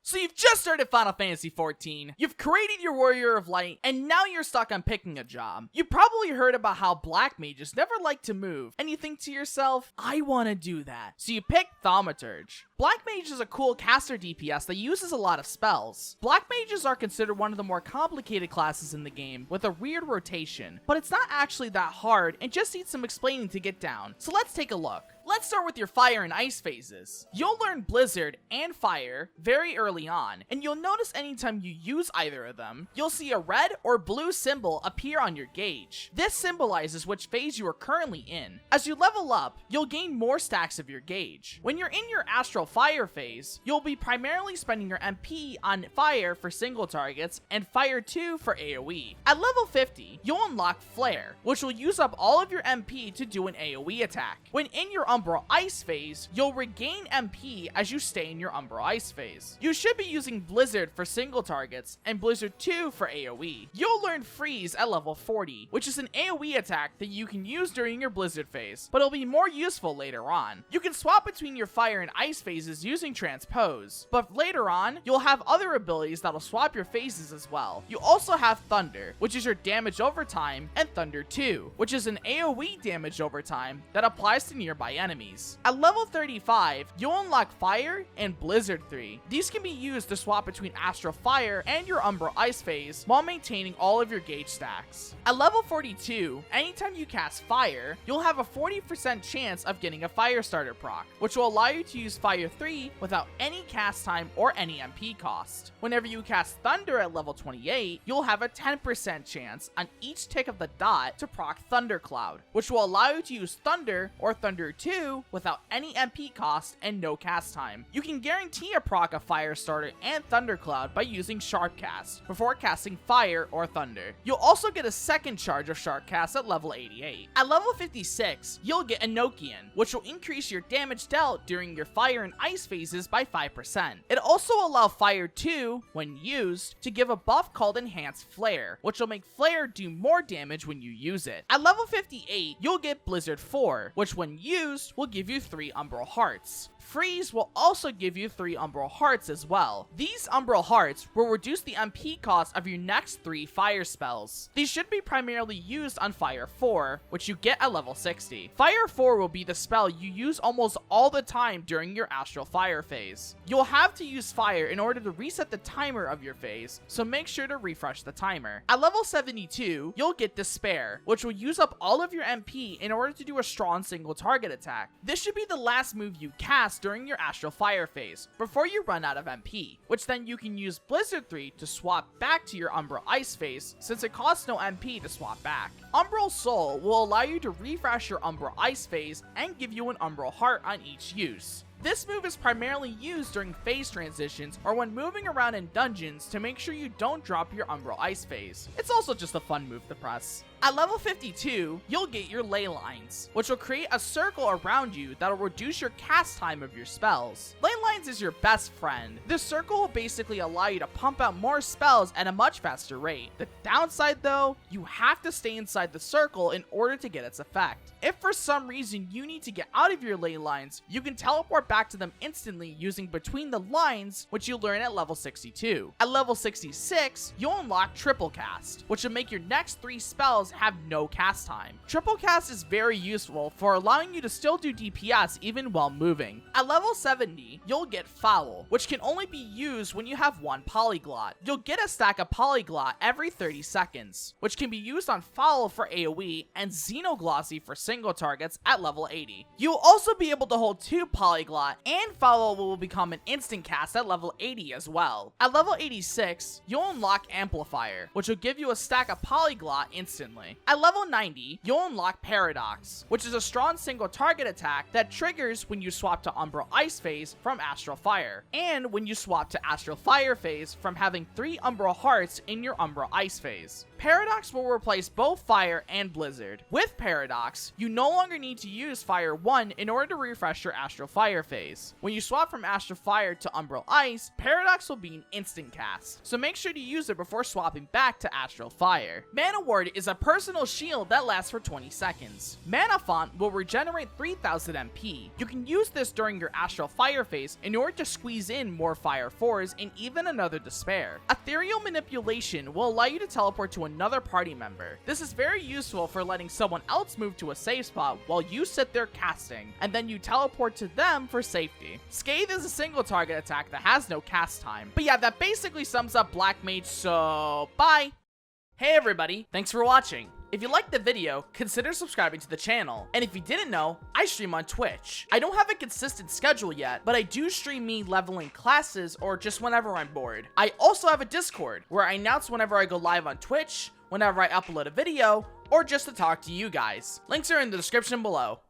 So you've just started Final Fantasy XIV, you've created your Warrior of Light, and now you're stuck on picking a job. You probably heard about how Black Mages never like to move, and you think to yourself, I want to do that. So you pick Thaumaturge. Black Mage is a cool caster DPS that uses a lot of spells. Black Mages are considered one of the more complicated classes in the game, with a weird rotation, but it's not actually that hard and just needs some explaining to get down. So let's take a look. Let's start with your Fire and Ice phases. You'll learn Blizzard and Fire very early on, and you'll notice anytime you use either of them, you'll see a red or blue symbol appear on your gauge. This symbolizes which phase you are currently in. As you level up, you'll gain more stacks of your gauge. When you're in your Astral Fire phase, you'll be primarily spending your MP on Fire for single targets and Fire 2 for AoE. At level 50, you'll unlock Flare, which will use up all of your MP to do an AoE attack. When in your Umbral Ice phase, you'll regain MP as you stay in your Umbral Ice phase. You should be using Blizzard for single targets and Blizzard 2 for AoE. You'll learn Freeze at level 40, which is an AoE attack that you can use during your Blizzard phase, but it'll be more useful later on. You can swap between your Fire and Ice phases using Transpose, but later on, you'll have other abilities that'll swap your phases as well. You also have Thunder, which is your damage over time, and Thunder 2, which is an AoE damage over time that applies to nearby enemies. At level 35, you'll unlock Fire and Blizzard 3. These can be used to swap between Astral Fire and your Umbral Ice phase while maintaining all of your gauge stacks. At level 42, anytime you cast Fire, you'll have a 40% chance of getting a Fire Starter proc, which will allow you to use Fire 3 without any cast time or any MP cost. Whenever you cast Thunder at level 28, you'll have a 10% chance on each tick of the dot to proc Thundercloud, which will allow you to use Thunder or Thunder 2 without any MP cost and no cast time. You can guarantee a proc of Fire Starter and Thundercloud by using Sharpcast before casting Fire or Thunder. You'll also get a second charge of Sharpcast at level 88. At level 56, you'll get Enochian, which will increase your damage dealt during your Fire and Ice phases by 5%. It'll also allow Fire 2, when used, to give a buff called Enhanced Flare, which will make Flare do more damage when you use it. At level 58, you'll get Blizzard 4, which when used will give you 3 Umbral Hearts. Freeze will also give you 3 Umbral Hearts as well. These Umbral Hearts will reduce the MP cost of your next 3 fire spells. These should be primarily used on Fire 4, which you get at level 60. Fire 4 will be the spell you use almost all the time during your Astral Fire phase. You'll have to use Fire in order to reset the timer of your phase, so make sure to refresh the timer. At level 72, you'll get Despair, which will use up all of your MP in order to do a strong single target attack. This should be the last move you cast during your Astral Fire phase, before you run out of MP, which then you can use Blizzard 3 to swap back to your Umbral Ice phase, since it costs no MP to swap back. Umbral Soul will allow you to refresh your Umbral Ice phase and give you an Umbral Heart on each use. This move is primarily used during phase transitions or when moving around in dungeons to make sure you don't drop your Umbral Ice phase. It's also just a fun move to press. At level 52, you'll get your Ley Lines, which will create a circle around you that'll reduce your cast time of your spells. Ley Lines is your best friend. This circle will basically allow you to pump out more spells at a much faster rate. The downside though, you have to stay inside the circle in order to get its effect. If for some reason you need to get out of your Ley Lines, you can teleport back to them instantly using Between the Lines, which you'll learn at level 62. At level 66, you'll unlock Triplecast, which will make your next 3 spells have no cast time. Triplecast is very useful for allowing you to still do DPS even while moving. At level 70, you'll get Foul, which can only be used when you have 1 Polyglot. You'll get a stack of Polyglot every 30 seconds, which can be used on Foul for AoE and Xenoglossy for single targets at level 80. You'll also be able to hold 2 Polyglot, and Foul will become an instant cast at level 80 as well. At level 86, you'll unlock Amplifier, which will give you a stack of Polyglot instantly. At level 90, you'll unlock Paradox, which is a strong single target attack that triggers when you swap to Umbral Ice phase from Astral Fire, and when you swap to Astral Fire phase from having 3 Umbral Hearts in your Umbral Ice phase. Paradox will replace both Fire and Blizzard. With Paradox, you no longer need to use Fire 1 in order to refresh your Astral Fire phase. When you swap from Astral Fire to Umbral Ice, Paradox will be an instant cast, so make sure to use it before swapping back to Astral Fire. Mana Ward is a personal shield that lasts for 20 seconds. Mana Font will regenerate 3000 MP. You can use this during your Astral Fire phase in order to squeeze in more Fire 4s and even another Despair. Ethereal Manipulation will allow you to teleport to another party member. This is very useful for letting someone else move to a safe spot while you sit there casting, and then you teleport to them for safety. Scathe is a single target attack that has no cast time. But yeah, that basically sums up Black Mage, so bye! Hey everybody, thanks for watching. If you liked the video, consider subscribing to the channel. And if you didn't know, I stream on Twitch. I don't have a consistent schedule yet, but I do stream me leveling classes or just whenever I'm bored. I also have a Discord where I announce whenever I go live on Twitch, whenever I upload a video, or just to talk to you guys. Links are in the description below.